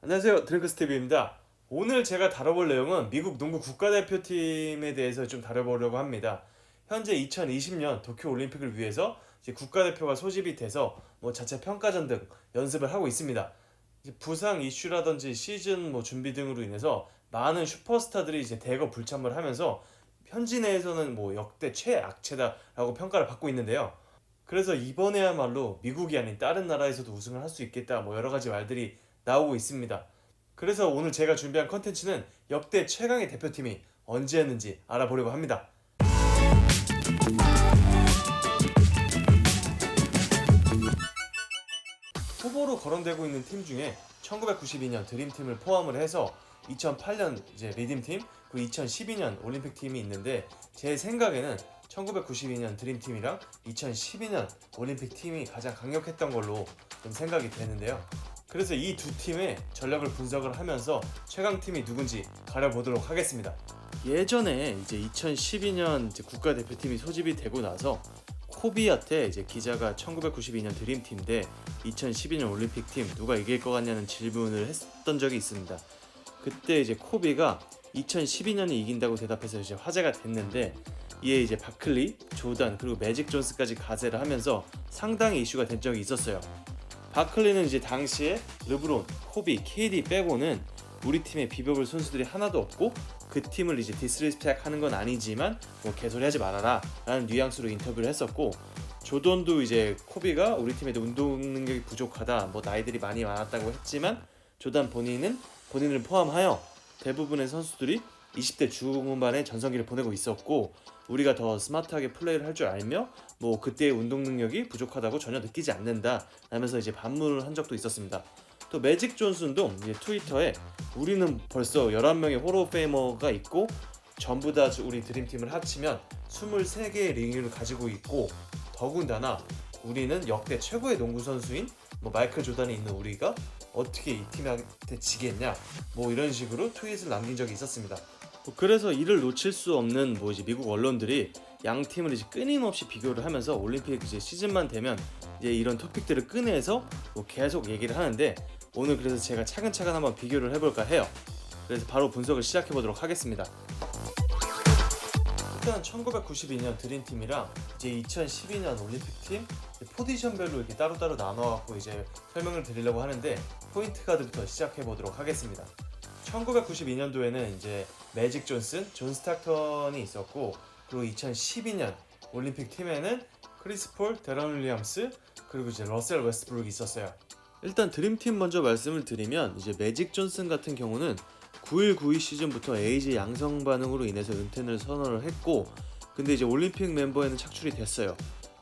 안녕하세요, 드링크 스티브입니다. 오늘 제가 다뤄볼 내용은 미국 농구 국가대표팀에 대해서 좀 다뤄보려고 합니다. 현재 2020년 도쿄 올림픽을 위해서 이제 국가대표가 소집이 돼서 자체 평가전 등 연습을 하고 있습니다. 이제 부상 이슈라든지 시즌 준비 등으로 인해서 많은 슈퍼스타들이 이제 대거 불참을 하면서 현지 내에서는 역대 최악체다라고 평가를 받고 있는데요. 그래서 이번에야말로 미국이 아닌 다른 나라에서도 우승을 할 수 있겠다, 여러 가지 말들이 나오고 있습니다. 그래서 오늘 제가 준비한 컨텐츠는 역대 최강의 대표팀이 언제였는지 알아보려고 합니다. 후보로 거론되고 있는 팀 중에 1992년 드림팀을 포함을 해서 2008년 이제 리듬팀, 그리고 2012년 올림픽팀이 있는데, 제 생각에는 1992년 드림팀이랑 2012년 올림픽팀이 가장 강력했던 걸로 좀 생각이 되는데요. 그래서 이 두 팀의 전력을 분석을 하면서 최강팀이 누군지 가려보도록 하겠습니다. 예전에 이제 2012년 이제 국가대표팀이 소집이 되고 나서 코비한테 이제 기자가 1992년 드림팀 대 2012년 올림픽팀 누가 이길 것 같냐는 질문을 했던 적이 있습니다. 그때 이제 코비가 2012년이 이긴다고 대답해서 이제 화제가 됐는데, 이에 이제 바클리, 조던 그리고 매직 존스까지 가세를 하면서 상당히 이슈가 된 적이 있었어요. 바클리는 이제 당시에 르브론, 코비, KD 빼고는 우리 팀에 비벼볼 선수들이 하나도 없고 그 팀을 이제 디스리스펙 하는 건 아니지만 개소리 하지 말아라 라는 뉘앙스로 인터뷰를 했었고, 조던도 이제 코비가 우리 팀에도 운동 능력이 부족하다, 나이들이 많이 많았다고 했지만 조던 본인을 포함하여 대부분의 선수들이 20대 중후반에 전성기를 보내고 있었고, 우리가 더 스마트하게 플레이를 할 줄 알며 그때의 운동 능력이 부족하다고 전혀 느끼지 않는다 라면서 이제 반문을 한 적도 있었습니다. 또 매직 존슨도 이제 트위터에 우리는 벌써 11명의 홀 오브 페이머가 있고 전부 다 우리 드림팀을 합치면 23개의 링을 가지고 있고, 더군다나 우리는 역대 최고의 농구 선수인 마이클 조던이 있는 우리가 어떻게 이 팀한테 지겠냐, 이런 식으로 트윗을 남긴 적이 있었습니다. 그래서 이를 놓칠 수 없는 이제 미국 언론들이 양 팀을 이제 끊임없이 비교를 하면서 올림픽 이제 시즌만 되면 이제 이런 토픽들을 꺼내서 계속 얘기를 하는데, 오늘 그래서 제가 차근차근 한번 비교를 해볼까 해요. 그래서 바로 분석을 시작해 보도록 하겠습니다. 일단 1992년 드림팀이랑 이제 2012년 올림픽팀 포지션별로 이렇게 따로따로 나눠갖고 이제 설명을 드리려고 하는데, 포인트 가드부터 시작해 보도록 하겠습니다. 1992년도에는 이제 매직 존슨, 존 스타턴이 있었고, 그리고 2012년 올림픽 팀에는 크리스 폴, 데런 윌리엄스, 그리고 이제 러셀 웨스트브룩이 있었어요. 일단 드림팀 먼저 말씀을 드리면, 이제 매직 존슨 같은 경우는 91-92 시즌부터 에이지 양성 반응으로 인해서 은퇴를 선언을 했고, 근데 이제 올림픽 멤버에는 착출이 됐어요.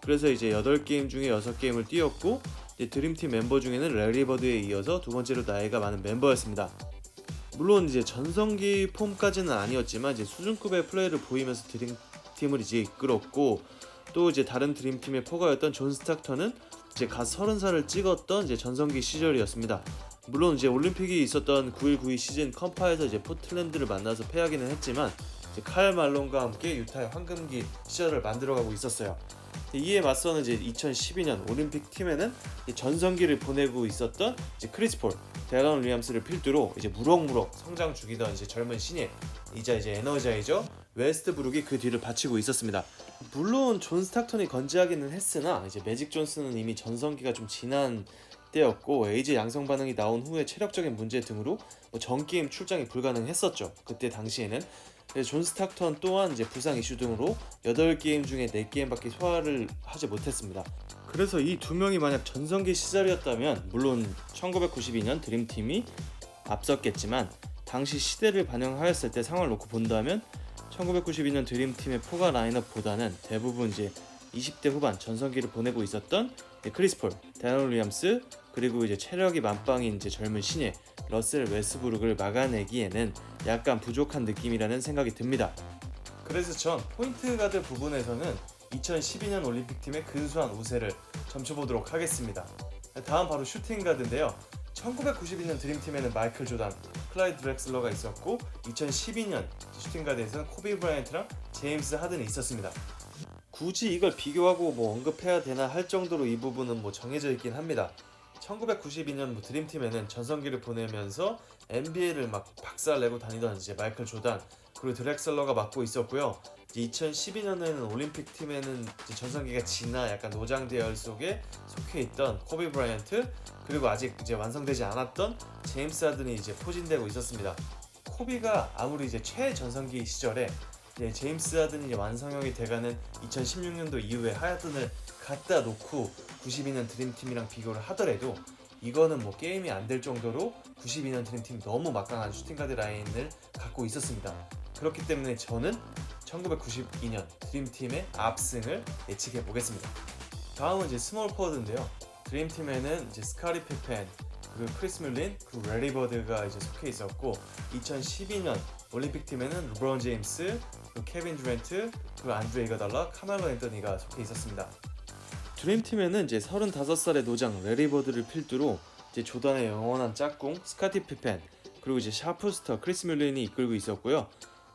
그래서 이제 8게임 중에 6게임을 뛰었고, 이제 드림팀 멤버 중에는 래리 버드에 이어서 두 번째로 나이가 많은 멤버였습니다. 물론 이제 전성기 폼까지는 아니었지만 이제 수준급의 플레이를 보이면서 드림팀을 이제 이끌었고, 또 이제 다른 드림팀의 포가였던 존 스타턴은 이제 갓 30살을 찍었던 이제 전성기 시절이었습니다. 물론 이제 올림픽이 있었던 91-92 시즌 컴파에서 이제 포틀랜드를 만나서 패하기는 했지만 이제 칼 말론과 함께 유타의 황금기 시절을 만들어가고 있었어요. 이에 맞서는 이제 2012년 올림픽 팀에는 전성기를 보내고 있었던 이제 크리스 폴, 데런 윌리엄스를 필두로 이제 무럭무럭 성장 중이던 이제 젊은 신예 이자 이제 에너자이저 웨스트브룩이 그 뒤를 바치고 있었습니다. 물론 존 스타턴이 건재하기는 했으나 이제 매직 존슨은 이미 전성기가 좀 지난 때였고, 에이지 양성 반응이 나온 후에 체력적인 문제 등으로 전 게임 출장이 불가능했었죠. 그때 당시에는. 존 스타턴 또한 이제 부상 이슈 등으로 8게임 중에 4게임밖에 소화를 하지 못했습니다. 그래서 이 두 명이 만약 전성기 시절이었다면 물론 1992년 드림팀이 앞섰겠지만, 당시 시대를 반영하였을 때 상황을 놓고 본다면 1992년 드림팀의 포가 라인업보다는 대부분 이제 20대 후반 전성기를 보내고 있었던 크리스 폴, 데런 윌리엄스, 그리고 이제 체력이 만빵인 이제 젊은 신예 러셀 웨스트브룩을 막아내기에는 약간 부족한 느낌이라는 생각이 듭니다. 그래서 전 포인트 가드 부분에서는 2012년 올림픽팀의 근소한 우세를 점쳐보도록 하겠습니다. 다음 바로 슈팅 가드인데요. 1992년 드림팀에는 마이클 조던, 클라이드 드렉슬러가 있었고, 2012년 슈팅 가드에서는 코비 브라이언트랑 제임스 하든이 있었습니다. 굳이 이걸 비교하고 언급해야 되나 할 정도로 이 부분은 정해져 있긴 합니다. 1992년 드림팀에는 전성기를 보내면서 NBA를 막 박살내고 다니던 이제 마이클 조단 그리고 드렉슬러가 맡고 있었고요. 2012년에는 올림픽 팀에는 전성기가 지나 약간 노장 대열 속에 속해 있던 코비 브라이언트 그리고 아직 이제 완성되지 않았던 제임스 하든이 이제 포진되고 있었습니다. 코비가 아무리 이제 최전성기 시절에 이제 제임스 하든이 이제 완성형이 돼가는 2016년도 이후에 하든을 갖다 놓고 92년 드림팀이랑 비교를 하더라도 이거는 뭐 게임이 안 될 정도로 92년 드림팀이 너무 막강한 슈팅가드 라인을 갖고 있었습니다. 그렇기 때문에 저는 1992년 드림팀의 압승을 예측해 보겠습니다. 다음은 이제 스몰 포워드인데요. 드림팀에는 이제 스카리 피펜, 그리고 크리스 밀린, 그리고 레리 버드가 이제 속해 있었고 2012년 올림픽 팀에는 르브론 제임스, 그리고 케빈 듀란트, 그리고 안드레 이거달라, 카멜로 앤서니가 속해 있었습니다. 드림팀에는 이제 35살의 노장 레리 버드를 필두로 이제 조던의 영원한 짝꿍 스카티 피펜, 그리고 이제 샤프스터 크리스 밀린이 이끌고 있었고요.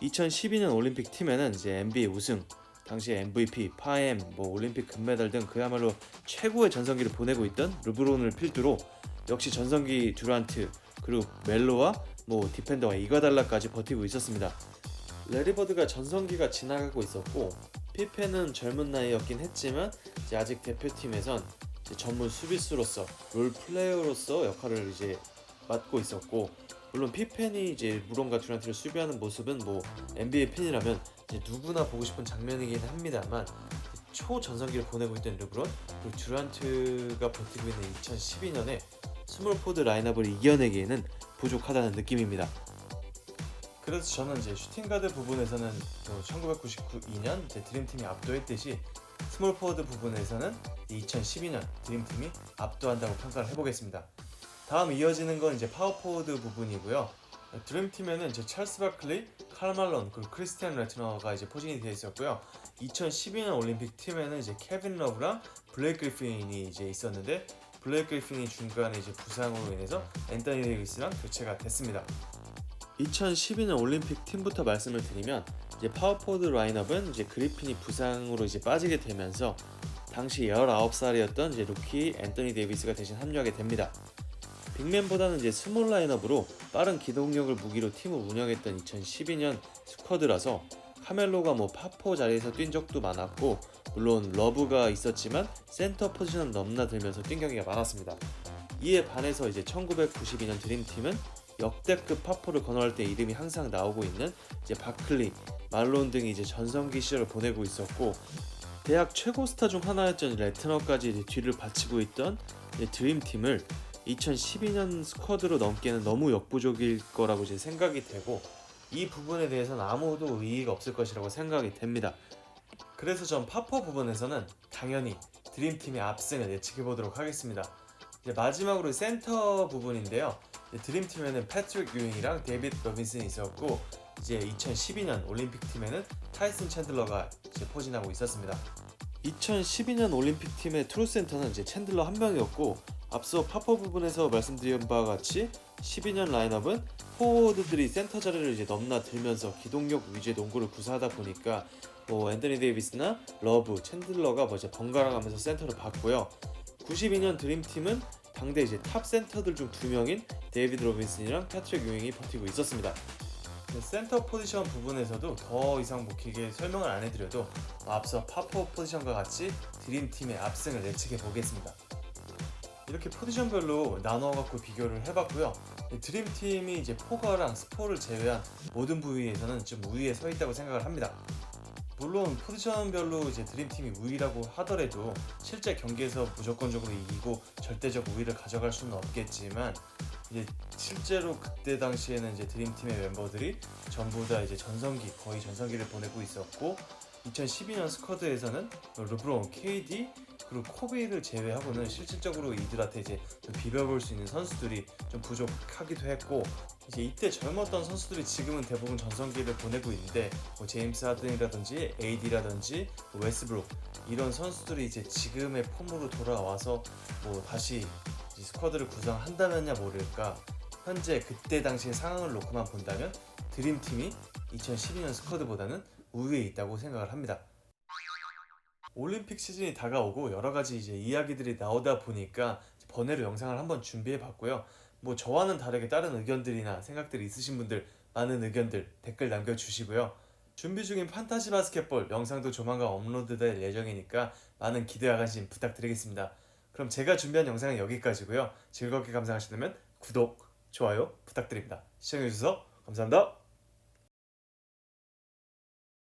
2012년 올림픽 팀에는 이제 NBA 우승, 당시 MVP, 파엠, 올림픽 금메달 등 그야말로 최고의 전성기를 보내고 있던 르브론을 필두로 역시 전성기 듀란트, 그리고 멜로와 디펜더와 이가달라까지 버티고 있었습니다. 레리 버드가 전성기가 지나가고 있었고 피펜은 젊은 나이였긴 했지만 이제 아직 대표팀에선 이제 전문 수비수로서 롤 플레이어로서 역할을 이제 맡고 있었고, 물론 피펜이 이제 르브론과 듀란트를 수비하는 모습은 NBA 팬이라면 이제 누구나 보고 싶은 장면이긴 합니다만 초전성기를 보내고 있던 르브론 그리고 듀란트가 버티고 있는 2012년에 스몰 포드 라인업을 이겨내기에는 부족하다는 느낌입니다. 그래서 저는 이제 슈팅가드 부분에서는 1992년 이제 드림팀이 압도했듯이 스몰 포워드 부분에서는 2012년 드림팀이 압도한다고 평가를 해보겠습니다. 다음 이어지는 건 이제 파워포워드 부분이고요. 드림팀에는 이제 찰스 바클리, 칼 말론, 그리고 크리스티안 레트너가 이제 포진이 되어 있었고요. 2012년 올림픽 팀에는 이제 케빈 러브랑 블레이크 그리핀이 이제 있었는데 블레이크 그리핀이 중간에 이제 부상으로 인해서 앤서니 데이비스랑 교체가 됐습니다. 2012년 올림픽 팀부터 말씀을 드리면 이제 파워포워드 라인업은 이제 그리핀이 부상으로 이제 빠지게 되면서 당시 19살이었던 이제 루키 앤서니 데이비스가 대신 합류하게 됩니다. 빅맨보다는 이제 스몰 라인업으로 빠른 기동력을 무기로 팀을 운영했던 2012년 스쿼드라서 카멜로가 파포 자리에서 뛴 적도 많았고, 물론 러브가 있었지만 센터 포지션을 넘나들면서 뛴 경기가 많았습니다. 이에 반해서 이제 1992년 드림팀은 역대급 파포를 건너할 때 이름이 항상 나오고 있는 이제 바클리, 말론 등이 이제 전성기 시절을 보내고 있었고, 대학 최고 스타 중 하나였던 레트너까지 이제 뒤를 바치고 있던 드림팀을 2012년 스쿼드로 넘기에는 너무 역부족일 거라고 이제 생각이 되고, 이 부분에 대해서는 아무도 의의가 없을 것이라고 생각이 됩니다. 그래서 전 파포 부분에서는 당연히 드림팀의 압승을 예측해 보도록 하겠습니다. 이제 마지막으로 센터 부분인데요. 드림팀에는 패트릭 유잉이랑 데이비드 로빈슨이 있었고, 이제 2012년 올림픽 팀에는 타이슨 챈들러가 이제 포진하고 있었습니다. 2012년 올림픽 팀의 트루 센터는 이제 챈들러 한 명이었고, 앞서 파포 부분에서 말씀드린 바와 같이 12년 라인업은 포워드들이 센터 자리를 이제 넘나들면서 기동력 위주의 농구를 구사하다 보니까 앤서니 데이비스나 러브, 챈들러가 이제 번갈아 가면서 센터를 봤고요. 92년 드림팀은 당대 이제 탑 센터들 중 2명인 데이비드 로빈슨이랑 패트릭 유잉이 버티고 있었습니다. 센터 포지션 부분에서도 더 이상 길게 설명을 안 해드려도 앞서 파포 포지션과 같이 드림팀의 압승을 예측해 보겠습니다. 이렇게 포지션별로 나눠갖고 비교를 해봤고요. 드림팀이 이제 포가랑 스포를 제외한 모든 부위에서는 좀 우위에 서 있다고 생각을 합니다. 물론 포지션별로 이제 드림팀이 우위라고 하더라도 실제 경기에서 무조건적으로 이기고 절대적 우위를 가져갈 수는 없겠지만, 이제 실제로 그때 당시에는 이제 드림팀의 멤버들이 전부 다 이제 거의 전성기를 보내고 있었고, 2012년 스쿼드에서는 르브론, KD 그리고 코비를 제외하고는 실질적으로 이들한테 이제 좀 비벼볼 수 있는 선수들이 좀 부족하기도 했고, 이제 이때 젊었던 선수들이 지금은 대부분 전성기를 보내고 있는데 제임스 하든이라든지 AD라든지 웨스브룩 이런 선수들이 이제 지금의 폼으로 돌아와서 다시 스쿼드를 구성한다면야 모를까, 현재 그때 당시의 상황을 놓고만 본다면 드림팀이 2012년 스쿼드보다는 우위에 있다고 생각을 합니다. 올림픽 시즌이 다가오고 여러 가지 이제 이야기들이 나오다 보니까 번외로 영상을 한번 준비해 봤고요. 뭐 저와는 다르게 다른 의견들이나 생각들이 있으신 분들 많은 의견들 댓글 남겨주시고요. 준비 중인 판타지 바스켓볼 영상도 조만간 업로드될 예정이니까 많은 기대와 관심 부탁드리겠습니다. 그럼 제가 준비한 영상은 여기까지고요. 즐겁게 감상하시려면 구독, 좋아요 부탁드립니다. 시청해주셔서 감사합니다.